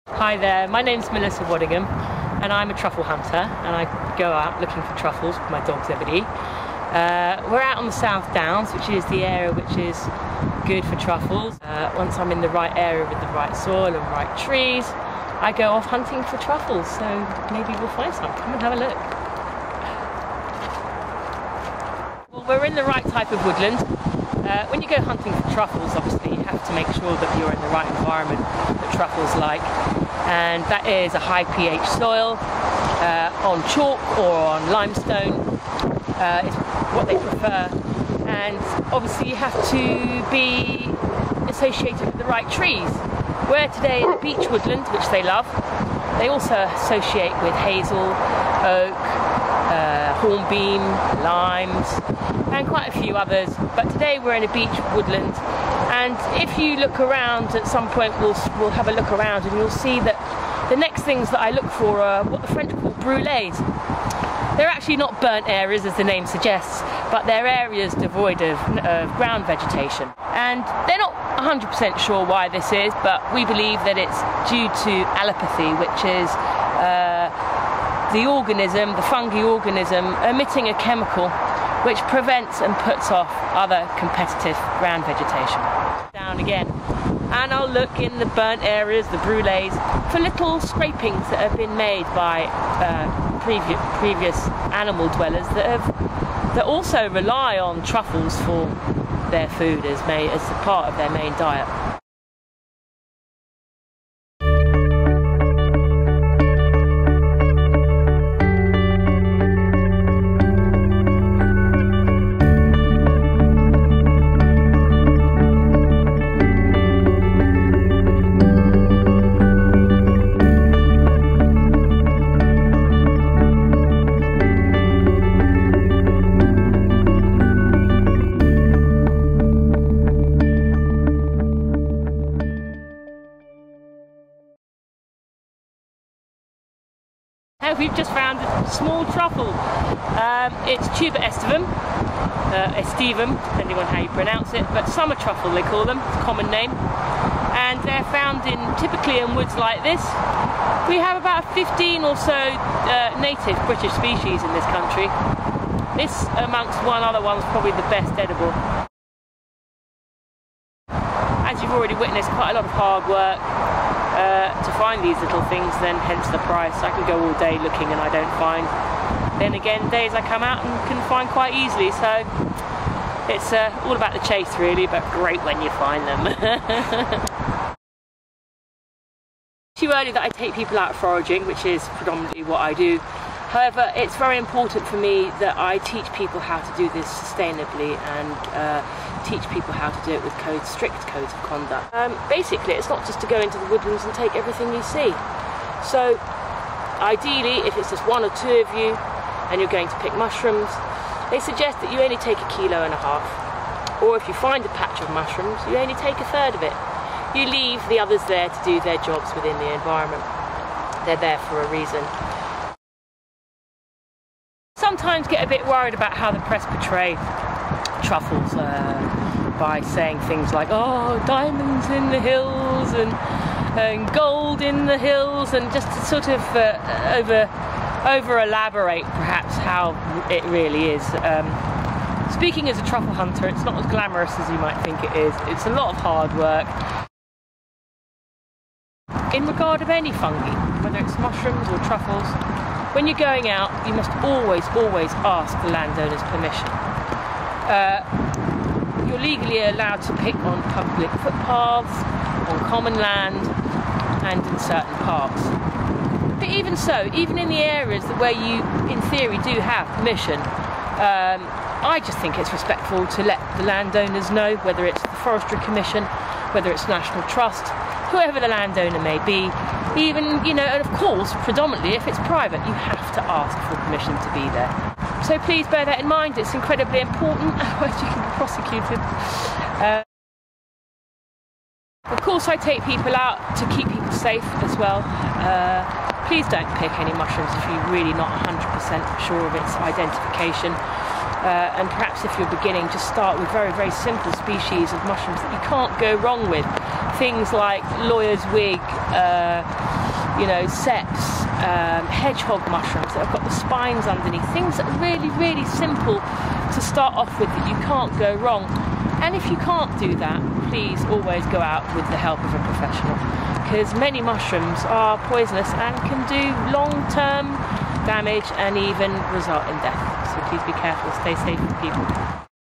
Hi there, my name's Melissa Waddingham and I'm a truffle hunter and I go out looking for truffles with my dog Zebedee. We're out on the South Downs, which is the area which is good for truffles. Once I'm in the right area with the right soil and right trees, I go off hunting for truffles, so maybe we'll find some. Come and have a look. Well, we're in the right type of woodland. When you go hunting for truffles, obviously you have to make sure that you're in the right environment that truffles like, and that is a high pH soil on chalk or on limestone is what they prefer, and obviously you have to be associated with the right trees. We're today in a beech woodland, which they love. They also associate with hazel, oak, hornbeam, limes, and quite a few others, but today we're in a beech woodland, and if you look around at some point, we'll have a look around and you'll see that the next things that I look for are what the French call brûlés. They're actually not burnt areas as the name suggests, but they're areas devoid of ground vegetation, and they're not 100% sure why this is, but we believe that it's due to allopathy, which is the organism, the fungi organism, emitting a chemical which prevents and puts off other competitive ground vegetation. Down again, and I'll look in the burnt areas, the brûlés, for little scrapings that have been made by previous animal dwellers that also rely on truffles for their food as a part of their main diet. We've just found a small truffle. It's tuber estivum, depending on how you pronounce it, but summer truffle they call them, it's a common name. And they're found typically in woods like this. We have about 15 or so native British species in this country. This, amongst one other one, is probably the best edible. As you've already witnessed, quite a lot of hard work to find these little things, then hence the price. I can go all day looking and I don't find. Then again, days I come out and can find quite easily, so it's all about the chase really, but great when you find them. Too early that I take people out foraging, which is predominantly what I do. However, it's very important for me that I teach people how to do this sustainably and teach people how to do it with strict codes of conduct. Basically, it's not just to go into the woodlands and take everything you see. So, ideally, if it's just 1 or 2 of you and you're going to pick mushrooms, they suggest that you only take 1.5 kilos. Or if you find a patch of mushrooms, you only take 1/3 of it. You leave the others there to do their jobs within the environment. They're there for a reason. Sometimes get a bit worried about how the press portray truffles by saying things like, oh, diamonds in the hills and gold in the hills, and just to sort of over elaborate perhaps how it really is. Speaking as a truffle hunter, it's not as glamorous as you might think it is. It's a lot of hard work. In regard of any fungi, whether it's mushrooms or truffles, when you're going out, you must always ask the landowner's permission. You're legally allowed to pick on public footpaths, on common land, and in certain parks. But even so, even in the areas where you, in theory, do have permission, I just think it's respectful to let the landowners know, whether it's the Forestry Commission, whether it's National Trust, whoever the landowner may be, even, you know, and of course, predominantly, if it's private, you have to ask for permission to be there. So please bear that in mind, it's incredibly important, otherwise you can be prosecuted. Of course, I take people out to keep people safe as well. Please don't pick any mushrooms if you're really not 100% sure of its identification. And perhaps if you're beginning, just start with very simple species of mushrooms that you can't go wrong with. Things like lawyer's wig, you know, seps, hedgehog mushrooms that have got the spines underneath, things that are really, really simple to start off with that you can't go wrong. And if you can't do that, please always go out with the help of a professional, because many mushrooms are poisonous and can do long-term damage and even result in death. So please be careful, stay safe with people.